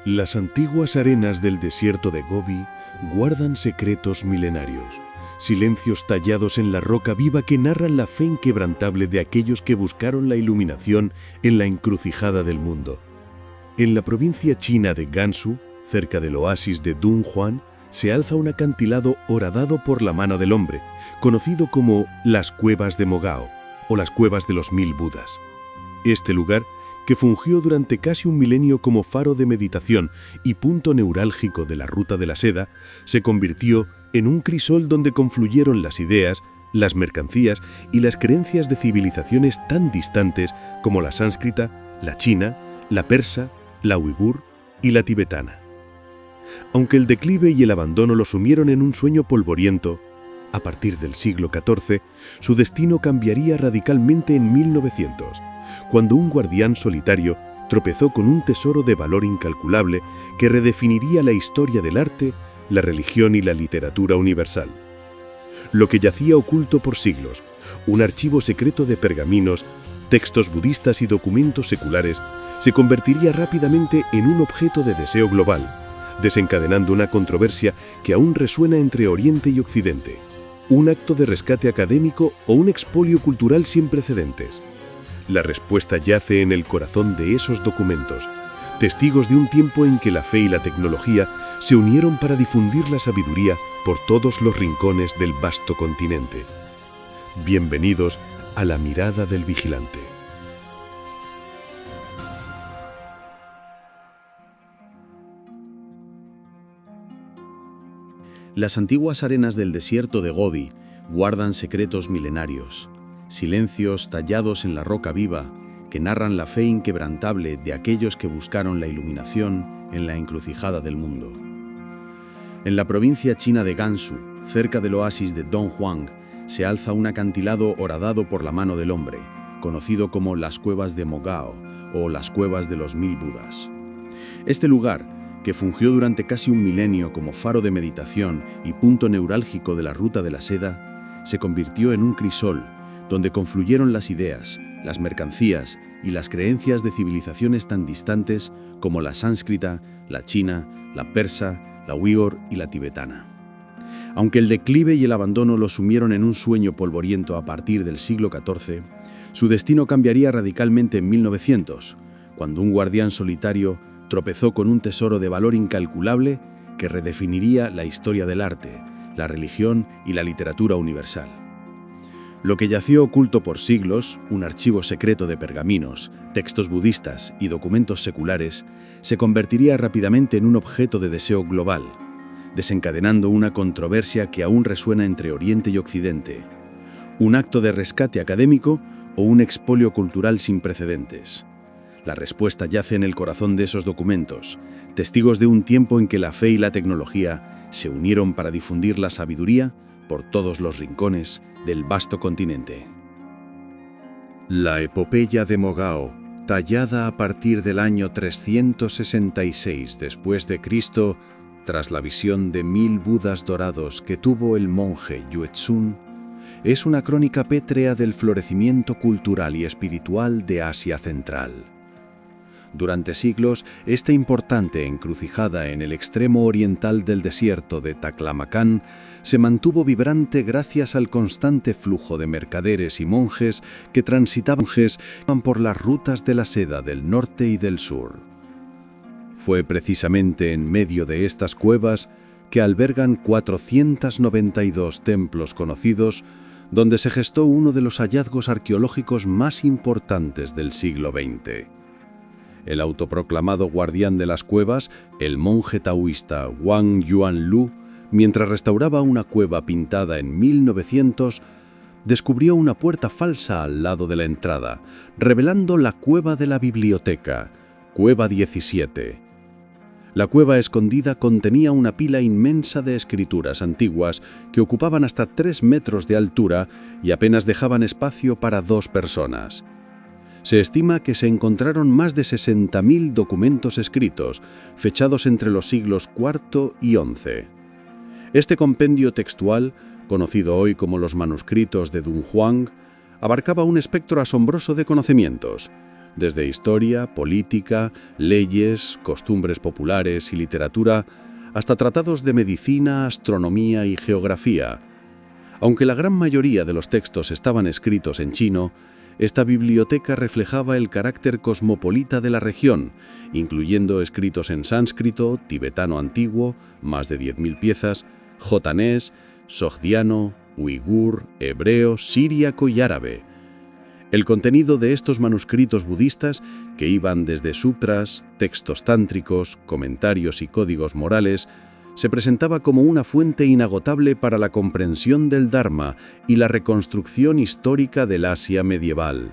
Las antiguas arenas del desierto de Gobi guardan secretos milenarios, silencios tallados en la roca viva que narran la fe inquebrantable de aquellos que buscaron la iluminación en la encrucijada del mundo. En la provincia china de Gansu, cerca del oasis de Dunhuang, se alza un acantilado horadado por la mano del hombre, conocido como las Cuevas de Mogao o las Cuevas de los 1000 Budas. Este lugar, que fungió durante casi un milenio como faro de meditación y punto neurálgico de la Ruta de la Seda, se convirtió en un crisol donde confluyeron las ideas, las mercancías y las creencias de civilizaciones tan distantes como la sánscrita, la china, la persa, la uigur y la tibetana. Aunque el declive y el abandono lo sumieron en un sueño polvoriento, a partir del siglo XIV, su destino cambiaría radicalmente en 1900, cuando un guardián solitario tropezó con un tesoro de valor incalculable que redefiniría la historia del arte, la religión y la literatura universal. Lo que yacía oculto por siglos, un archivo secreto de pergaminos, textos budistas y documentos seculares, se convertiría rápidamente en un objeto de deseo global, desencadenando una controversia que aún resuena entre Oriente y Occidente, un acto de rescate académico o un expolio cultural sin precedentes. La respuesta yace en el corazón de esos documentos, testigos de un tiempo en que la fe y la tecnología se unieron para difundir la sabiduría por todos los rincones del vasto continente. Bienvenidos a la mirada del vigilante. Las antiguas arenas del desierto de Gobi guardan secretos milenarios, silencios tallados en la roca viva que narran la fe inquebrantable de aquellos que buscaron la iluminación en la encrucijada del mundo. En la provincia china de Gansu, cerca del oasis de Dunhuang, se alza un acantilado horadado por la mano del hombre, conocido como las Cuevas de Mogao o las Cuevas de los 1000 Budas. Este lugar, que fungió durante casi un milenio como faro de meditación y punto neurálgico de la Ruta de la Seda, se convirtió en un crisol donde confluyeron las ideas, las mercancías y las creencias de civilizaciones tan distantes como la sánscrita, la china, la persa, la uigur y la tibetana. Aunque el declive y el abandono lo sumieron en un sueño polvoriento a partir del siglo XIV, su destino cambiaría radicalmente en 1900, cuando un guardián solitario tropezó con un tesoro de valor incalculable que redefiniría la historia del arte, la religión y la literatura universal. Lo que yació oculto por siglos, un archivo secreto de pergaminos, textos budistas y documentos seculares, se convertiría rápidamente en un objeto de deseo global, desencadenando una controversia que aún resuena entre Oriente y Occidente, un acto de rescate académico o un expolio cultural sin precedentes. La respuesta yace en el corazón de esos documentos, testigos de un tiempo en que la fe y la tecnología se unieron para difundir la sabiduría por todos los rincones del vasto continente. La epopeya de Mogao, tallada a partir del año 366 después de Cristo, tras la visión de 1000 Budas dorados que tuvo el monje Yuezhun, es una crónica pétrea del florecimiento cultural y espiritual de Asia Central. Durante siglos, esta importante encrucijada en el extremo oriental del desierto de Taklamakan se mantuvo vibrante gracias al constante flujo de mercaderes y monjes que transitaban por las rutas de la seda del norte y del sur. Fue precisamente en medio de estas cuevas, que albergan 492 templos conocidos, donde se gestó uno de los hallazgos arqueológicos más importantes del siglo XX. El autoproclamado guardián de las cuevas, el monje taoísta Wang Yuanlu, mientras restauraba una cueva pintada en 1900, descubrió una puerta falsa al lado de la entrada, revelando la cueva de la biblioteca, Cueva 17. La cueva escondida contenía una pila inmensa de escrituras antiguas que ocupaban hasta 3 metros de altura y apenas dejaban espacio para 2 personas. Se estima que se encontraron más de 60.000 documentos escritos, fechados entre los siglos IV y XI. Este compendio textual, conocido hoy como los manuscritos de Dunhuang, abarcaba un espectro asombroso de conocimientos, desde historia, política, leyes, costumbres populares y literatura, hasta tratados de medicina, astronomía y geografía. Aunque la gran mayoría de los textos estaban escritos en chino, esta biblioteca reflejaba el carácter cosmopolita de la región, incluyendo escritos en sánscrito, tibetano antiguo, más de 10.000 piezas, jotanés, sogdiano, uigur, hebreo, siríaco y árabe. El contenido de estos manuscritos budistas, que iban desde sutras, textos tántricos, comentarios y códigos morales, se presentaba como una fuente inagotable para la comprensión del Dharma y la reconstrucción histórica del Asia medieval.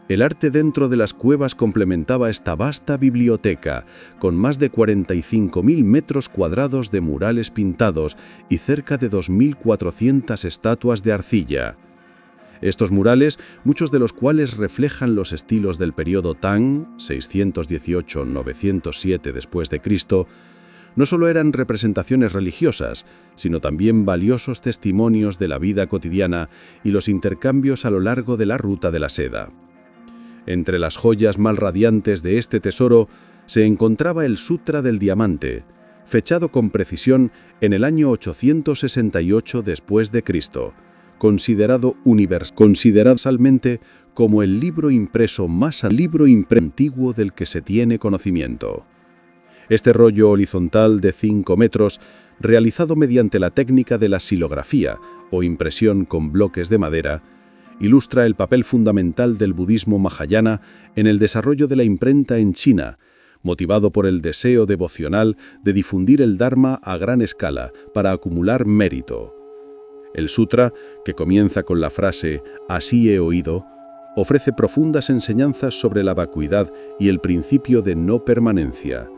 El arte dentro de las cuevas complementaba esta vasta biblioteca, con más de 45.000 metros cuadrados de murales pintados y cerca de 2.400 estatuas de arcilla. Estos murales, muchos de los cuales reflejan los estilos del periodo Tang, 618-907 después de Cristo, no solo eran representaciones religiosas, sino también valiosos testimonios de la vida cotidiana y los intercambios a lo largo de la ruta de la seda. Entre las joyas más radiantes de este tesoro se encontraba el Sutra del Diamante, fechado con precisión en el año 868 después de Cristo, considerado universalmente como el libro impreso más antiguo del que se tiene conocimiento. Este rollo horizontal de 5 metros, realizado mediante la técnica de la silografía o impresión con bloques de madera, ilustra el papel fundamental del budismo mahayana en el desarrollo de la imprenta en China, motivado por el deseo devocional de difundir el Dharma a gran escala para acumular mérito. El sutra, que comienza con la frase «así he oído», ofrece profundas enseñanzas sobre la vacuidad y el principio de no permanencia,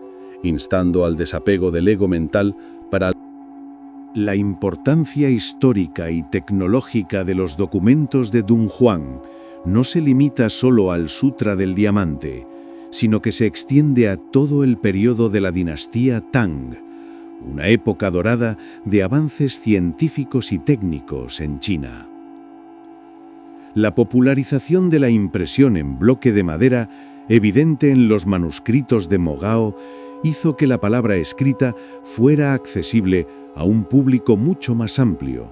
instando al desapego del ego mental para la importancia histórica y tecnológica de los documentos de Dunhuang no se limita solo al Sutra del Diamante, sino que se extiende a todo el periodo de la dinastía Tang, una época dorada de avances científicos y técnicos en China. La popularización de la impresión en bloque de madera, evidente en los manuscritos de Mogao, hizo que la palabra escrita fuera accesible a un público mucho más amplio,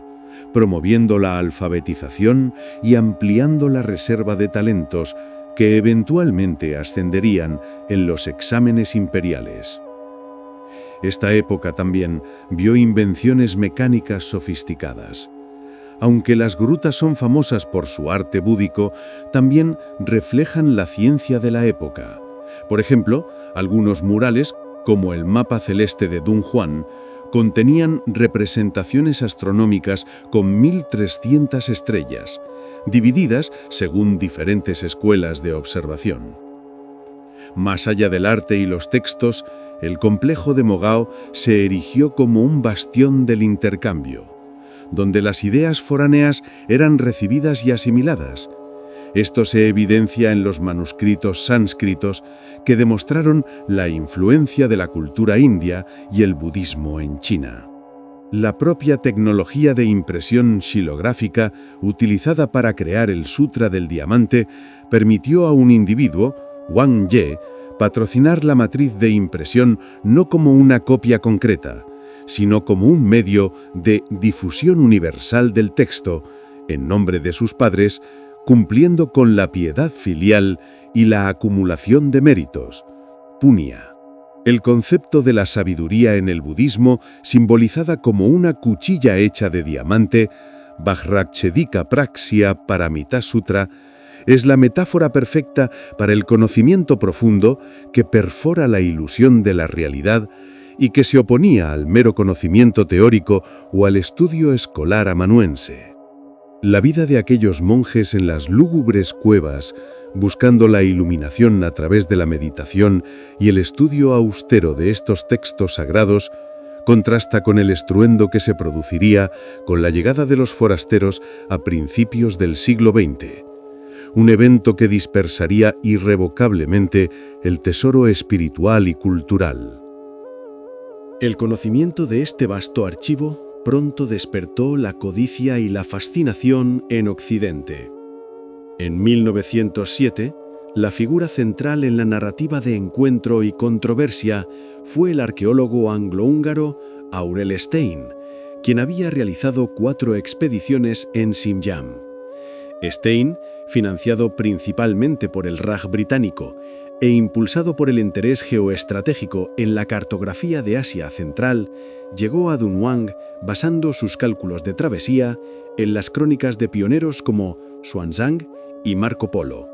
promoviendo la alfabetización y ampliando la reserva de talentos que eventualmente ascenderían en los exámenes imperiales. Esta época también vio invenciones mecánicas sofisticadas. Aunque las grutas son famosas por su arte búdico, también reflejan la ciencia de la época. Por ejemplo, algunos murales, como el mapa celeste de Dunhuang, contenían representaciones astronómicas con 1.300 estrellas, divididas según diferentes escuelas de observación. Más allá del arte y los textos, el complejo de Mogao se erigió como un bastión del intercambio, donde las ideas foráneas eran recibidas y asimiladas. Esto se evidencia en los manuscritos sánscritos que demostraron la influencia de la cultura india y el budismo en China. La propia tecnología de impresión xilográfica utilizada para crear el Sutra del Diamante permitió a un individuo, Wang Ye, patrocinar la matriz de impresión no como una copia concreta, sino como un medio de difusión universal del texto, en nombre de sus padres, cumpliendo con la piedad filial y la acumulación de méritos, punya. El concepto de la sabiduría en el budismo, simbolizada como una cuchilla hecha de diamante, Vajrachedika Praxya Paramita Sutra, es la metáfora perfecta para el conocimiento profundo que perfora la ilusión de la realidad y que se oponía al mero conocimiento teórico o al estudio escolar amanuense. La vida de aquellos monjes en las lúgubres cuevas, buscando la iluminación a través de la meditación y el estudio austero de estos textos sagrados, contrasta con el estruendo que se produciría con la llegada de los forasteros a principios del siglo XX, un evento que dispersaría irrevocablemente el tesoro espiritual y cultural. El conocimiento de este vasto archivo pronto despertó la codicia y la fascinación en Occidente. En 1907, La figura central en la narrativa de encuentro y controversia fue el arqueólogo anglo-húngaro Aurel Stein, quien había realizado 4 expediciones en Xinjiang. Stein, financiado principalmente por el Raj británico e impulsado por el interés geoestratégico en la cartografía de Asia Central, llegó a Dunhuang basando sus cálculos de travesía en las crónicas de pioneros como Xuanzang y Marco Polo.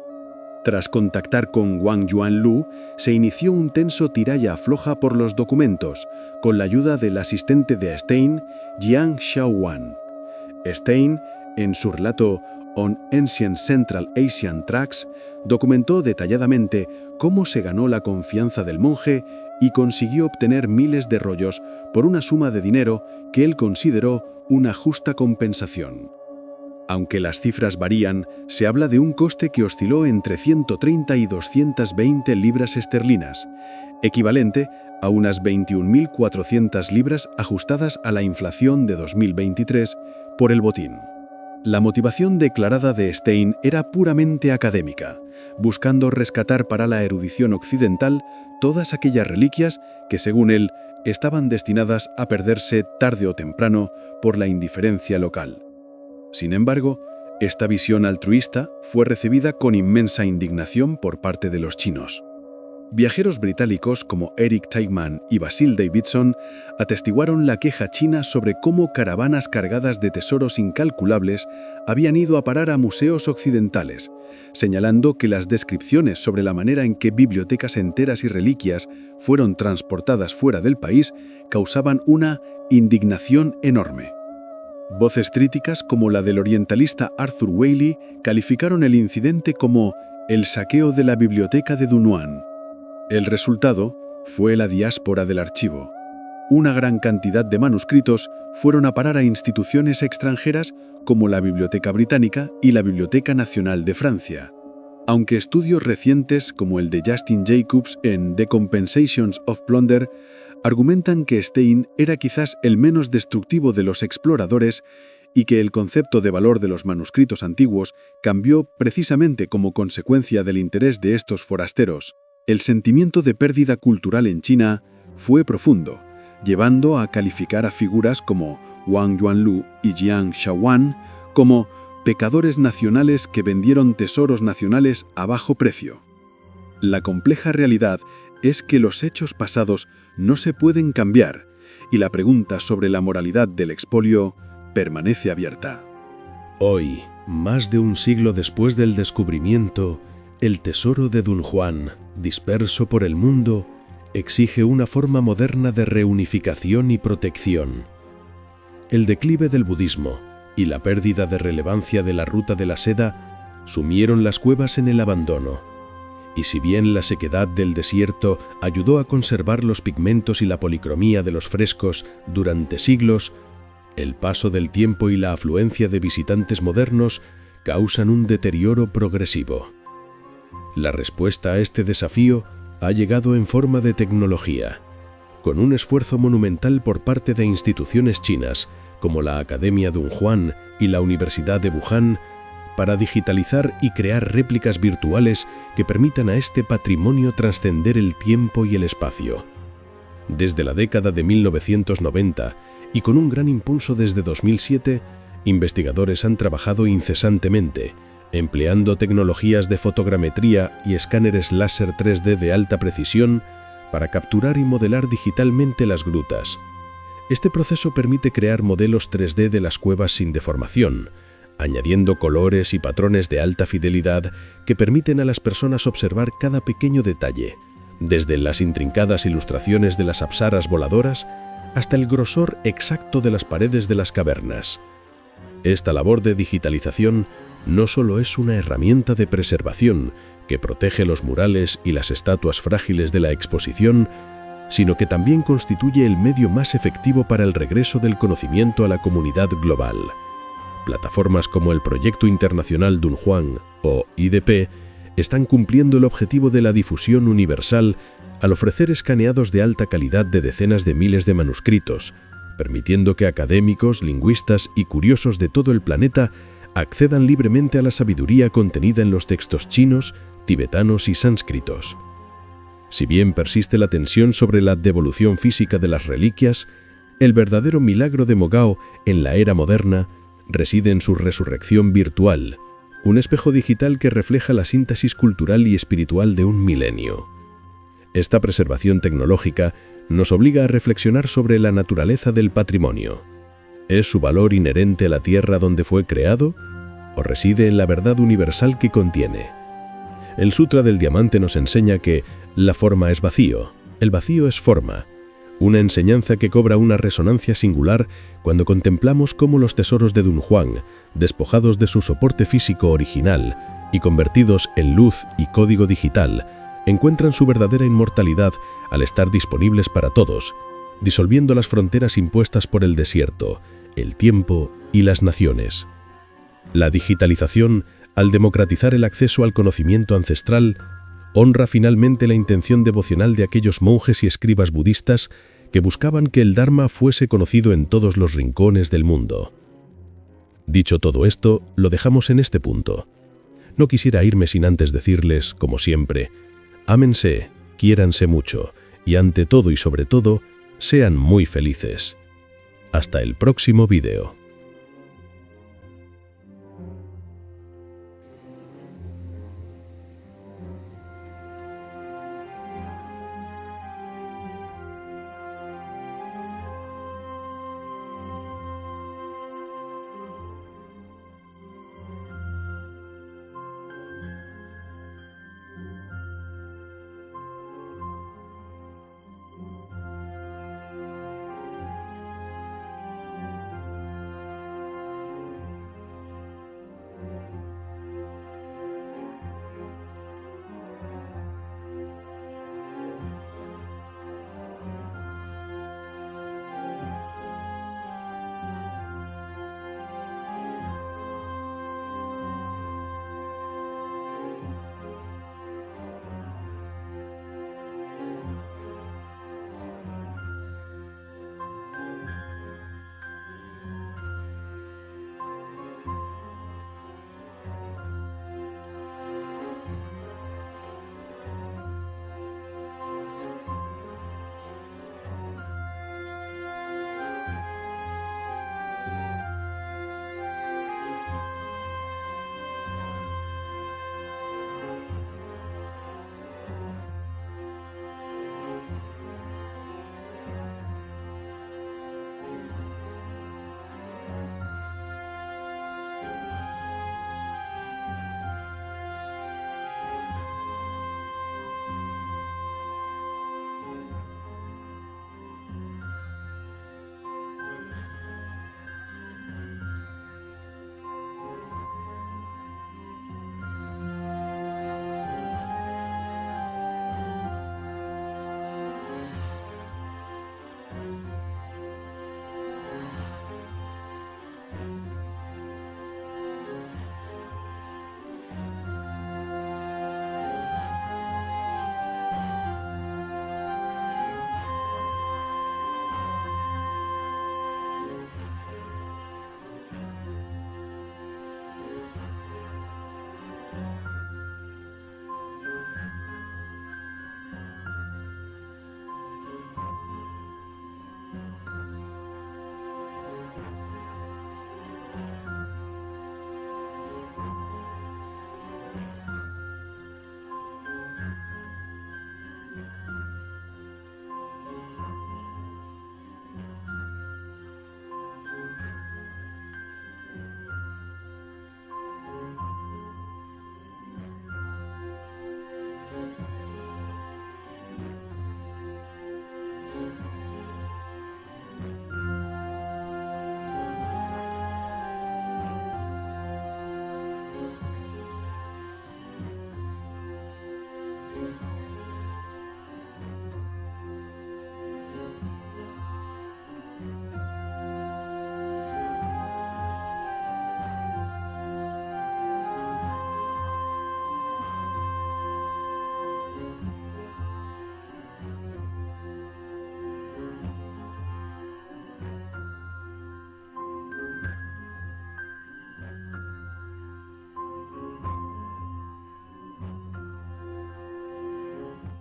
Tras contactar con Wang Yuanlu, se inició un tenso tira-y-afloja por los documentos, con la ayuda del asistente de Stein, Jiang Xiaowan. Stein, en su relato On Ancient Central Asian Tracts, documentó detalladamente cómo se ganó la confianza del monje y consiguió obtener miles de rollos por una suma de dinero que él consideró una justa compensación. Aunque las cifras varían, se habla de un coste que osciló entre 130 y 220 libras esterlinas, equivalente a unas 21.400 libras ajustadas a la inflación de 2023 por el botín. La motivación declarada de Stein era puramente académica, buscando rescatar para la erudición occidental todas aquellas reliquias que, según él, estaban destinadas a perderse tarde o temprano por la indiferencia local. Sin embargo, esta visión altruista fue recibida con inmensa indignación por parte de los chinos. Viajeros británicos como Eric Teigman y Basil Davidson atestiguaron la queja china sobre cómo caravanas cargadas de tesoros incalculables habían ido a parar a museos occidentales, señalando que las descripciones sobre la manera en que bibliotecas enteras y reliquias fueron transportadas fuera del país causaban una indignación enorme. Voces críticas como la del orientalista Arthur Waley calificaron el incidente como el saqueo de la biblioteca de Dunhuang. El resultado fue la diáspora del archivo. Una gran cantidad de manuscritos fueron a parar a instituciones extranjeras como la Biblioteca Británica y la Biblioteca Nacional de Francia. Aunque estudios recientes como el de Justin Jacobs en The Compensations of Plunder argumentan que Stein era quizás el menos destructivo de los exploradores y que el concepto de valor de los manuscritos antiguos cambió precisamente como consecuencia del interés de estos forasteros, el sentimiento de pérdida cultural en China fue profundo, llevando a calificar a figuras como Wang Yuanlu y Jiang Xiaowan como pecadores nacionales que vendieron tesoros nacionales a bajo precio. La compleja realidad es que los hechos pasados no se pueden cambiar y la pregunta sobre la moralidad del expolio permanece abierta. Hoy, más de un siglo después del descubrimiento, el tesoro de Dunhuang, disperso por el mundo, exige una forma moderna de reunificación y protección. El declive del budismo y la pérdida de relevancia de la ruta de la seda sumieron las cuevas en el abandono. Y si bien la sequedad del desierto ayudó a conservar los pigmentos y la policromía de los frescos durante siglos, el paso del tiempo y la afluencia de visitantes modernos causan un deterioro progresivo. La respuesta a este desafío ha llegado en forma de tecnología, con un esfuerzo monumental por parte de instituciones chinas, como la Academia Dunhuang y la Universidad de Wuhan, para digitalizar y crear réplicas virtuales que permitan a este patrimonio trascender el tiempo y el espacio. Desde la década de 1990 y con un gran impulso desde 2007, investigadores han trabajado incesantemente, empleando tecnologías de fotogrametría y escáneres láser 3D de alta precisión para capturar y modelar digitalmente las grutas. Este proceso permite crear modelos 3D de las cuevas sin deformación, añadiendo colores y patrones de alta fidelidad que permiten a las personas observar cada pequeño detalle, desde las intrincadas ilustraciones de las apsaras voladoras hasta el grosor exacto de las paredes de las cavernas. Esta labor de digitalización no solo es una herramienta de preservación que protege los murales y las estatuas frágiles de la exposición, sino que también constituye el medio más efectivo para el regreso del conocimiento a la comunidad global. Plataformas como el Proyecto Internacional Dunhuang o IDP están cumpliendo el objetivo de la difusión universal al ofrecer escaneados de alta calidad de decenas de miles de manuscritos, permitiendo que académicos, lingüistas y curiosos de todo el planeta accedan libremente a la sabiduría contenida en los textos chinos, tibetanos y sánscritos. Si bien persiste la tensión sobre la devolución física de las reliquias, el verdadero milagro de Mogao en la era moderna reside en su resurrección virtual, un espejo digital que refleja la síntesis cultural y espiritual de un milenio. Esta preservación tecnológica nos obliga a reflexionar sobre la naturaleza del patrimonio. ¿Es su valor inherente a la tierra donde fue creado o reside en la verdad universal que contiene? El Sutra del Diamante nos enseña que la forma es vacío, el vacío es forma, una enseñanza que cobra una resonancia singular cuando contemplamos cómo los tesoros de Dunhuang, despojados de su soporte físico original y convertidos en luz y código digital, encuentran su verdadera inmortalidad al estar disponibles para todos, disolviendo las fronteras impuestas por el desierto, el tiempo y las naciones. La digitalización, al democratizar el acceso al conocimiento ancestral, honra finalmente la intención devocional de aquellos monjes y escribas budistas que buscaban que el Dharma fuese conocido en todos los rincones del mundo. Dicho todo esto, lo dejamos en este punto. No quisiera irme sin antes decirles, como siempre, ámense, quiéranse mucho y ante todo y sobre todo, sean muy felices. Hasta el próximo vídeo.